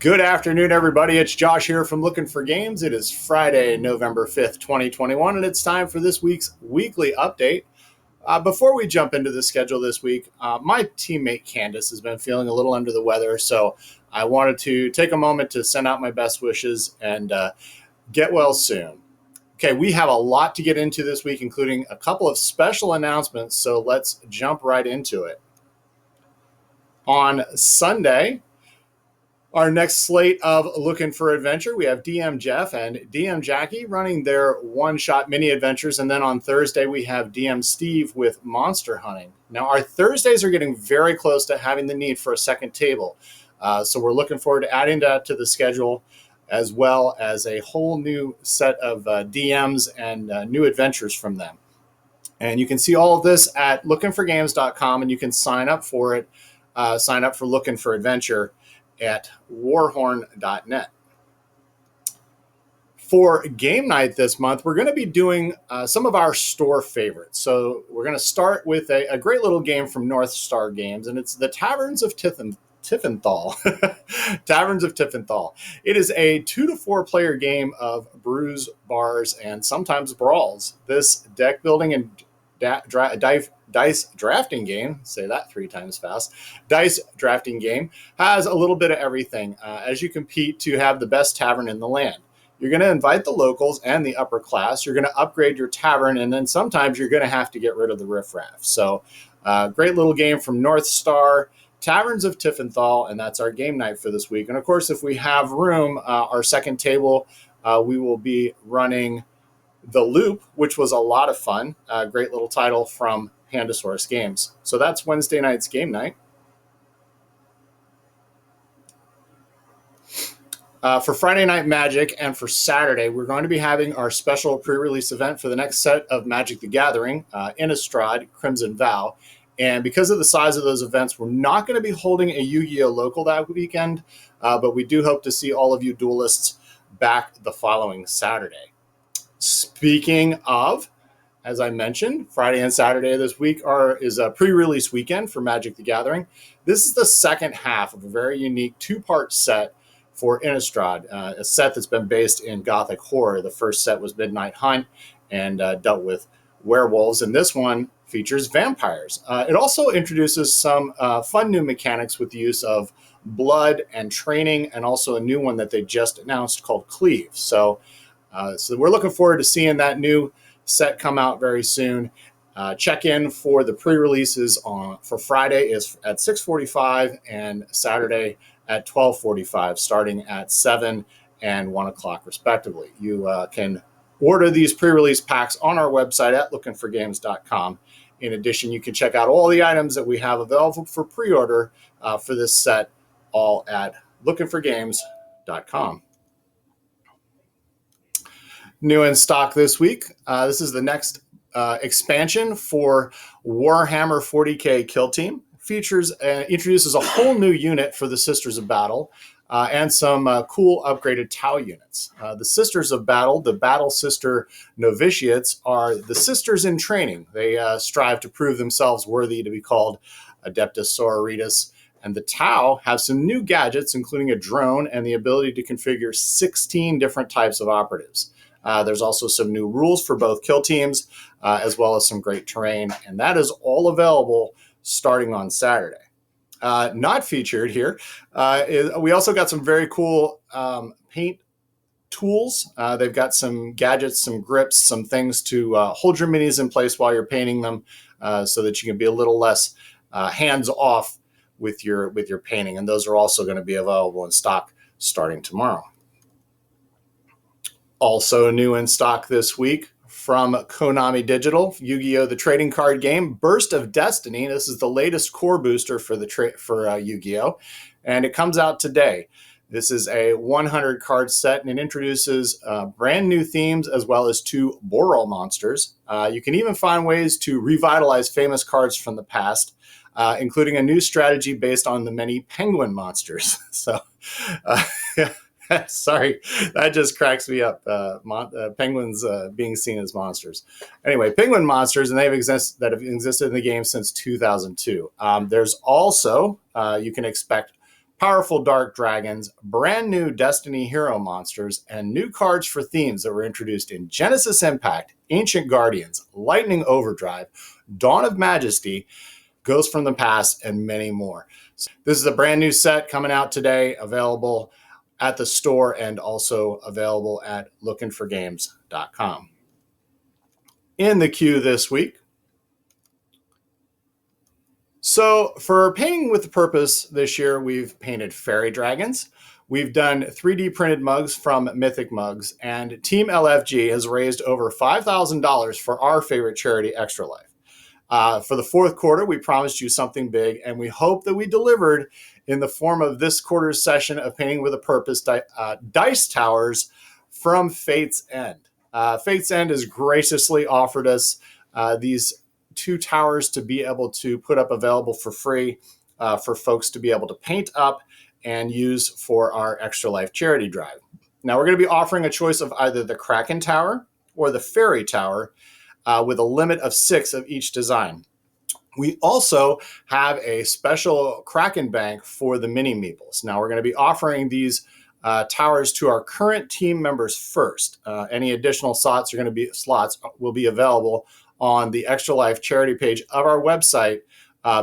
Good afternoon, everybody. It's Josh here from Lookin for Games. It is Friday, November 5th, 2021, and it's time for this week's weekly update. Before we jump into the schedule this week, my teammate Candace has been feeling a little under the weather, so I wanted to take a moment to send out my best wishes and get well soon. Okay, we have a lot to get into this week, including a couple of special announcements, so let's jump right into it. On Sunday, our next slate of Looking for Adventure, we have DM Jeff and DM Jackie running their one-shot mini adventures. And then on Thursday, we have DM Steve with monster hunting. Now, our Thursdays are getting very close to having the need for a second table. So we're looking forward to adding that to the schedule, as well as a whole new set of DMs and new adventures from them. And you can see all of this at lookinforgames.com, and you can sign up for it. Sign up for Looking for Adventure at warhorn.net. For game night this month, we're going to be doing some of our store favorites. So we're going to start with a great little game from North Star Games, and it's the Taverns of Tiffenthal. Taverns of Tiffenthal. It is a 2 to 4 player game of brews, bars, and sometimes brawls. This deck building and dice drafting game, say that 3 times fast, dice drafting game has a little bit of everything as you compete to have the best tavern in the land. You're going to invite the locals and the upper class. You're going to upgrade your tavern, and then sometimes you're going to have to get rid of the riffraff. So great little game from North Star, Taverns of Tiffenthal, and that's our game night for this week. And of course, if we have room, our second table, we will be running The Loop, which was a lot of fun. Great little title from Pandasaurus Games. So that's Wednesday night's game night. For Friday Night Magic and for Saturday, we're going to be having our special pre-release event for the next set of Magic the Gathering, Innistrad, Crimson Vow. And because of the size of those events, we're not going to be holding a YuGiOh local that weekend, but we do hope to see all of you duelists back the following Saturday. Speaking of, as I mentioned, Friday and Saturday this week is a pre-release weekend for Magic the Gathering. This is the second half of a very unique 2-part set for Innistrad, a set that's been based in Gothic horror. The first set was Midnight Hunt and dealt with werewolves, and this one features vampires. It also introduces some fun new mechanics with the use of blood and training, and also a new one that they just announced called Cleave. So we're looking forward to seeing that new set come out very soon. Check in for the pre-releases for Friday is at 6:45 and Saturday at 12:45, starting at 7 and 1 o'clock respectively. You can order these pre-release packs on our website at lookinforgames.com. In addition, you can check out all the items that we have available for pre-order for this set, all at lookinforgames.com. New in stock this week. This is the next expansion for Warhammer 40K Killteam. Introduces a whole new unit for the Sisters of Battle and some cool upgraded Tau units. The Sisters of Battle, the Battle Sister Novitiates, are the sisters in training. They strive to prove themselves worthy to be called Adeptus Sororitas. And the Tau have some new gadgets, including a drone and the ability to configure 16 different types of operatives. There's also some new rules for both kill teams, as well as some great terrain, and that is all available starting on Saturday. Not featured here, we also got some very cool paint tools. They've got some gadgets, some grips, some things to hold your minis in place while you're painting them, so that you can be a little less hands-off with your painting, and those are also going to be available in stock starting tomorrow. Also new in stock this week from Konami Digital, YuGiOh the trading card game, Burst of Destiny. This is the latest core booster for YuGiOh, and it comes out today. This is a 100 card set, and it introduces brand new themes as well as 2 Boral monsters. You can even find ways to revitalize famous cards from the past, including a new strategy based on the many penguin monsters. So, sorry, that just cracks me up. Penguins being seen as monsters. Anyway, penguin monsters, and that have existed in the game since 2002. There's also, you can expect powerful dark dragons, brand new Destiny hero monsters, and new cards for themes that were introduced in Genesis Impact, Ancient Guardians, Lightning Overdrive, Dawn of Majesty, Ghosts from the Past, and many more. So this is a brand new set coming out today, available at the store and also available at lookinforgames.com. In the queue this week, so for Painting with a Purpose this year, we've painted fairy dragons. We've done 3D printed mugs from Mythic Mugs, and Team LFG has raised over $5,000 for our favorite charity, Extra Life. For the fourth quarter, we promised you something big, and we hope that we delivered in the form of this quarter's session of Painting with a Purpose dice towers from Fate's End. Fate's End has graciously offered us these 2 towers to be able to put up available for free for folks to be able to paint up and use for our Extra Life charity drive. Now we're going to be offering a choice of either the Kraken Tower or the Fairy Tower with a limit of 6 of each design. We also have a special Kraken bank for the mini meeples. Now we're going to be offering these towers to our current team members first. Any additional slots will be available on the Extra Life charity page of our website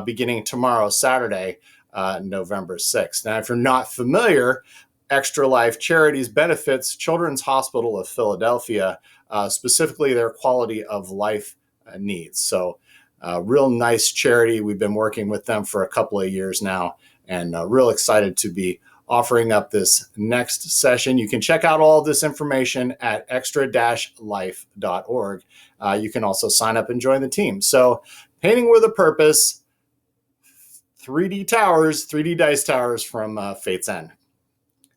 beginning tomorrow, Saturday, November 6th. Now, if you're not familiar, Extra Life Charities benefits Children's Hospital of Philadelphia, specifically their quality of life needs. So real nice charity. We've been working with them for a couple of years now, and real excited to be offering up this next session. You can check out all of this information at extra-life.org. You can also sign up and join the team. So Painting with a Purpose, 3D towers, 3D dice towers from Fate's End.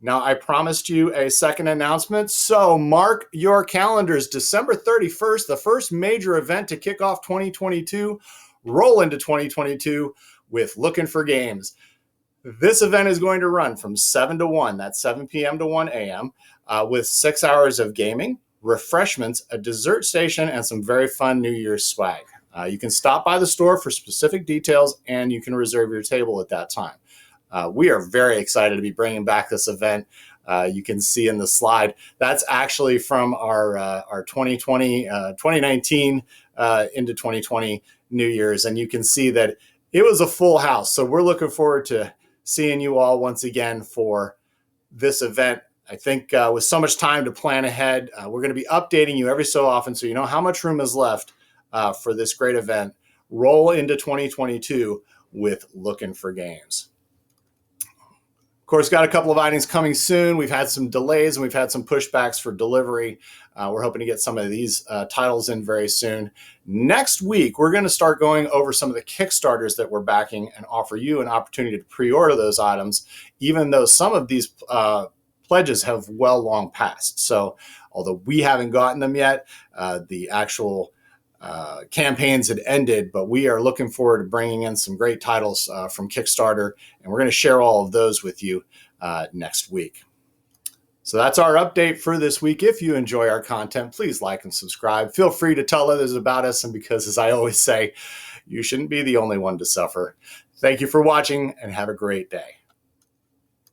Now, I promised you a second announcement, so mark your calendars. December 31st, the first major event to kick off 2022, roll into 2022 with Lookin for Games. This event is going to run from 7 to 1, that's 7 p.m. to 1 a.m., with 6 hours of gaming, refreshments, a dessert station, and some very fun New Year's swag. You can stop by the store for specific details, and you can reserve your table at that time. We are very excited to be bringing back this event. You can see in the slide, that's actually from our 2019 into 2020 New Year's, and you can see that it was a full house. So we're looking forward to seeing you all once again for this event. I think with so much time to plan ahead, we're going to be updating you every so often so you know how much room is left for this great event. Roll into 2022 with Lookin for Games. Of course, got a couple of items coming soon. We've had some delays and we've had some pushbacks for delivery. We're hoping to get some of these titles in very soon. Next week, we're going to start going over some of the Kickstarters that we're backing and offer you an opportunity to pre-order those items, even though some of these pledges have well long passed. So although we haven't gotten them yet, the actual campaigns had ended, but we are looking forward to bringing in some great titles from Kickstarter, and we're going to share all of those with you next week. So that's our update for this week. If you enjoy our content, please like and subscribe. Feel free to tell others about us, and because, as I always say, you shouldn't be the only one to suffer. Thank you for watching, and have a great day.